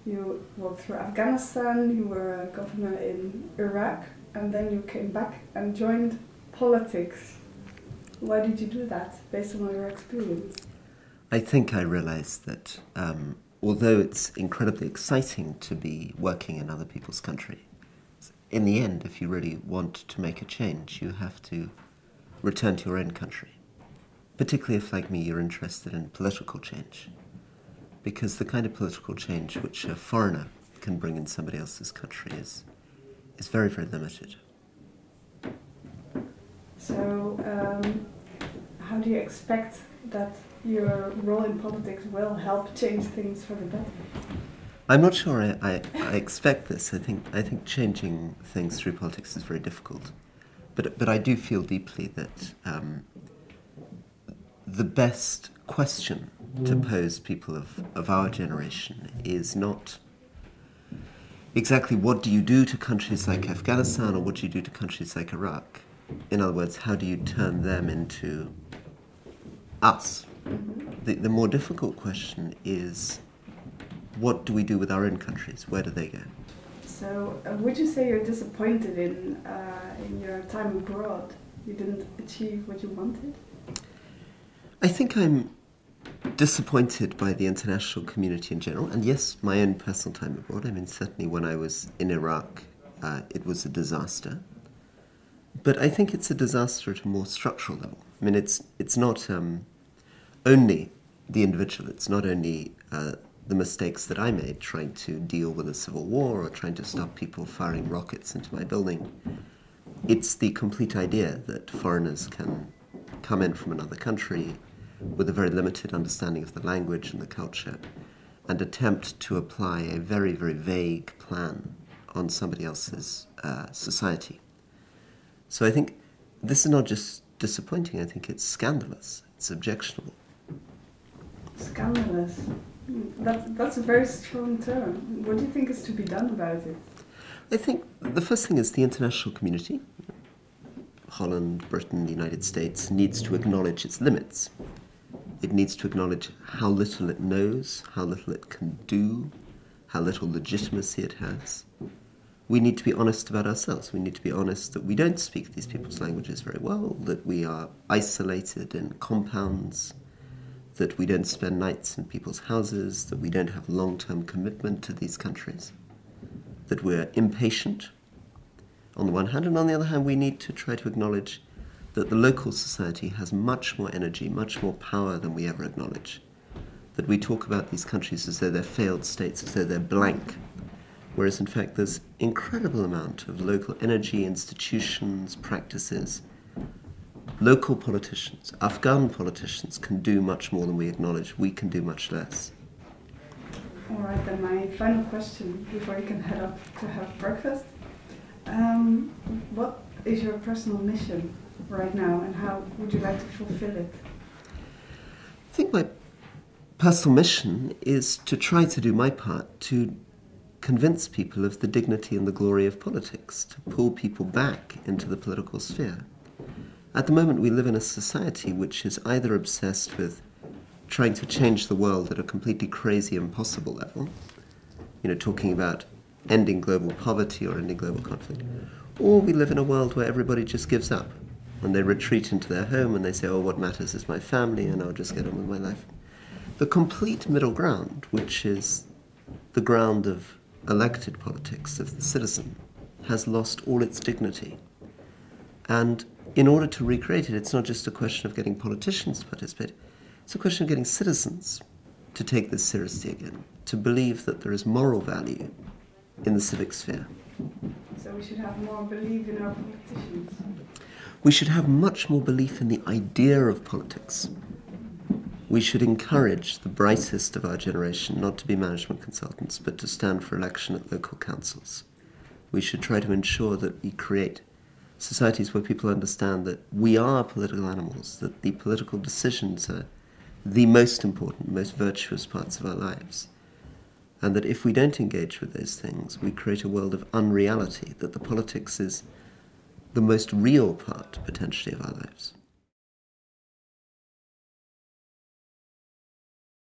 You walked through Afghanistan, you were a governor in Iraq, and then you came back and joined politics. Why did you do that, based on your experience? I think I realized that although it's incredibly exciting to be working in other people's country, in the end, if you really want to make a change, you have to return to your own country. Particularly if, like me, you're interested in political change. Because the kind of political change which a foreigner can bring in somebody else's country is very, very limited. So, how do you expect that your role in politics will help change things for the better? I'm not sure I expect this. I think changing things through politics is very difficult. But I do feel deeply that the best question to pose people of our generation is not exactly what do you do to countries like Afghanistan or what do you do to countries like Iraq. In other words, how do you turn them into us? The more difficult question is, what do we do with our own countries? Where do they go? So, would you say you're disappointed in your time abroad? You didn't achieve what you wanted? I think I'm disappointed by the international community in general, and yes, my own personal time abroad. I mean, certainly when I was in Iraq, it was a disaster. But I think it's a disaster at a more structural level. I mean, it's not only the individual, it's not only the mistakes that I made trying to deal with a civil war or trying to stop people firing rockets into my building. It's the complete idea that foreigners can come in from another country with a very limited understanding of the language and the culture and attempt to apply a very, very vague plan on somebody else's society. So I think this is not just disappointing, I think it's scandalous, it's objectionable. Scandalous? That's a very strong term. What do you think is to be done about it? I think the first thing is the international community, Holland, Britain, the United States, needs to acknowledge its limits. It needs to acknowledge how little it knows, how little it can do, how little legitimacy it has. We need to be honest about ourselves. We need to be honest that we don't speak these people's languages very well, that we are isolated in compounds, that we don't spend nights in people's houses, that we don't have long-term commitment to these countries, that we're impatient on the one hand, and on the other hand we need to try to acknowledge that the local society has much more energy, much more power than we ever acknowledge, that we talk about these countries as though they're failed states, as though they're blank, whereas in fact there's incredible amount of local energy, institutions, practices. Local politicians, Afghan politicians, can do much more than we acknowledge. We can do much less. All right, then my final question before you can head up to have breakfast. What is your personal mission right now and how would you like to fulfill it? I think my personal mission is to try to do my part to convince people of the dignity and the glory of politics, to pull people back into the political sphere. At the moment, we live in a society which is either obsessed with trying to change the world at a completely crazy, impossible level, talking about ending global poverty or ending global conflict, or we live in a world where everybody just gives up and they retreat into their home and they say, oh, what matters is my family and I'll just get on with my life. The complete middle ground, which is the ground of elected politics, of the citizen, has lost all its dignity. And in order to recreate it, it's not just a question of getting politicians to participate, it's a question of getting citizens to take this seriously again, to believe that there is moral value in the civic sphere. So we should have more belief in our politicians? We should have much more belief in the idea of politics. We should encourage the brightest of our generation not to be management consultants, but to stand for election at local councils. We should try to ensure that we create societies where people understand that we are political animals, that the political decisions are the most important, most virtuous parts of our lives, and that if we don't engage with those things, we create a world of unreality, that the politics is the most real part, potentially, of our lives.